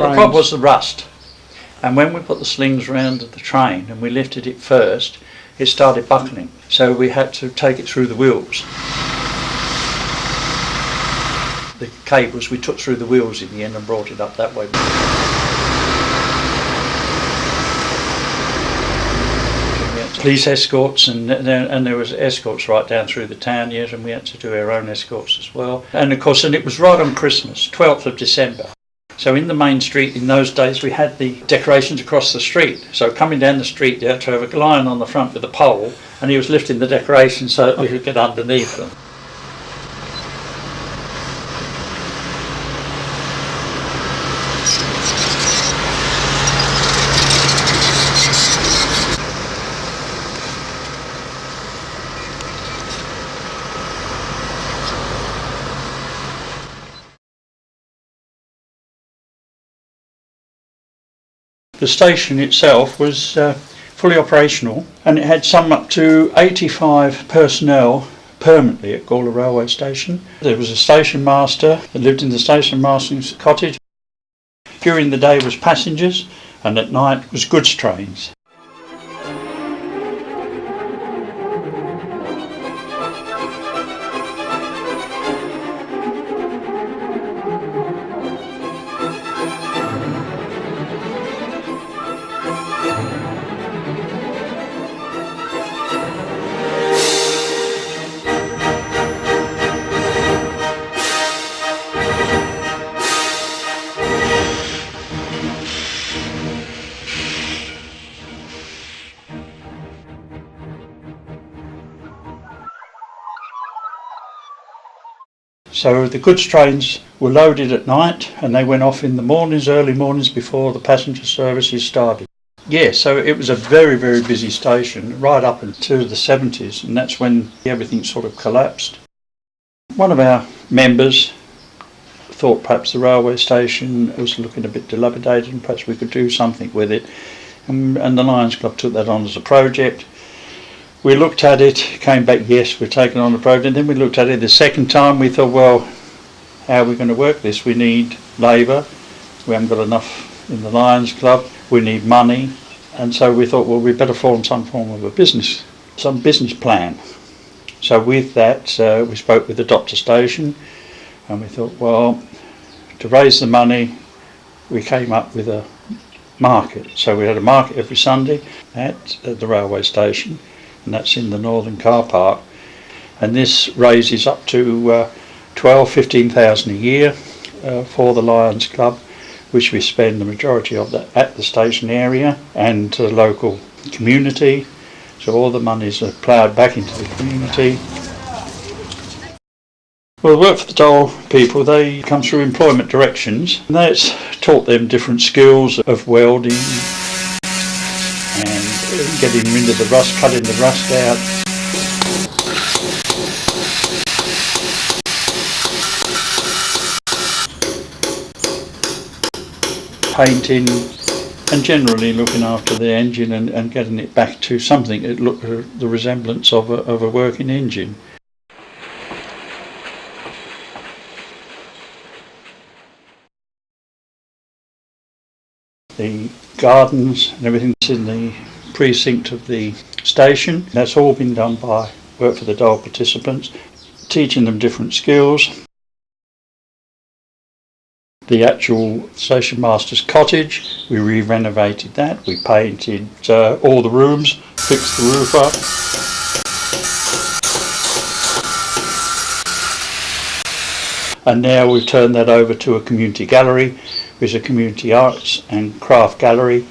Well, the problem was the rust. And when we put the slings around the train and we lifted it first, it started buckling. So we had to take it through the wheels. The cables we took through the wheels in the end and brought it up that way. Police escorts, and there was escorts right down through the town, yes, and we had to do our own escorts as well. And of course, and it was right on Christmas, 12th of December. So in the main street in those days we had the decorations across the street. So coming down the street you had to have a lion on the front with a pole, and he was lifting the decorations so that we could get underneath them. The station itself was fully operational, and it had some up to 85 personnel permanently at Gawler railway station. There was a station master that lived in the station master's cottage. During the day was passengers, and at night was goods trains. So the goods trains were loaded at night and they went off in the mornings, early mornings before the passenger services started. Yeah, so it was a very, very busy station right up into the 70s, and that's when everything sort of collapsed. One of our members thought perhaps the railway station was looking a bit dilapidated and perhaps we could do something with it, and the Lions Club took that on as a project. We looked at it, came back, yes, we're taking on the project, and then we looked at it the second time. We thought, well, how are we going to work this? We need labour, we haven't got enough in the Lions Club, we need money, and so we thought, well, we better form some form of a business, some business plan. So with that, we spoke with the Doctor Station, and we thought, well, to raise the money, we came up with a market. So we had a market every Sunday at the railway station, and that's in the northern car park, and this raises up to 15,000 a year for the Lions Club, which we spend the majority of that at the station area and to the local community. So all the monies are ploughed back into the community. Well, the Work for the Dole people, they come through employment directions, and that's taught them different skills of welding and getting rid of the rust, cutting the rust out. Painting, and generally looking after the engine and getting it back to something that looked the resemblance of a working engine. The gardens and everything's in the precinct of the station. That's all been done by Work for the Dole participants, teaching them different skills. The actual station master's cottage, we re-renovated that, we painted all the rooms, fixed the roof up. And now we've turned that over to a community gallery, which is a community arts and craft gallery,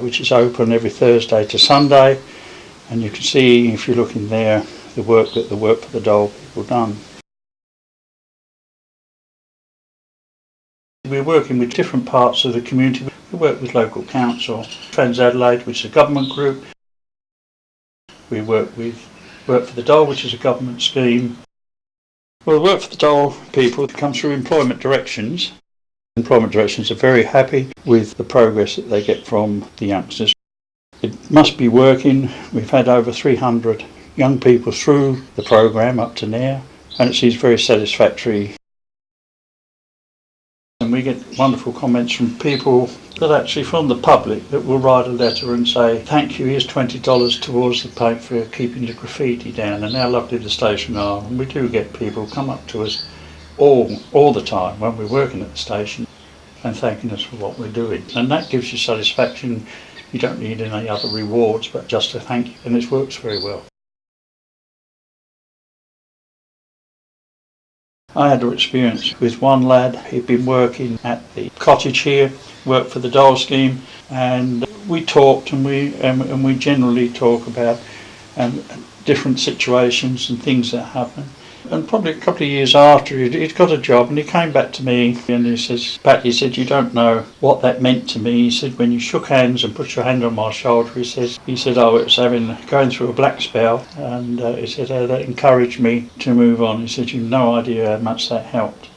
which is open every Thursday to Sunday. And you can see, if you look in there, the work that the Work for the Dole people done. We're working with different parts of the community. We work with local council, Trans Adelaide, which is a government group. We work with Work for the Dole, which is a government scheme. Well, the Work for the Dole people come through employment directions. Employment directions are very happy with the progress that they get from the youngsters. It must be working. We've had over 300 young people through the program up to now, and it seems very satisfactory. And we get wonderful comments from people that actually from the public that will write a letter and say, thank you, here's $20 towards the payment for keeping the graffiti down, and how lovely the station are. And we do get people come up to us all the time when we're working at the station and thanking us for what we're doing. And that gives you satisfaction. You don't need any other rewards but just a thank you, and it works very well. I had an experience with one lad. He'd been working at the cottage here, worked for the dole scheme, and we talked and we generally talk about different situations and things that happen. And probably a couple of years after he'd got a job, and he came back to me and he says, Pat, he said, you don't know what that meant to me. He said, when you shook hands and put your hand on my shoulder, he said, I was going through a black spell, and he said, that encouraged me to move on. He said, you've no idea how much that helped.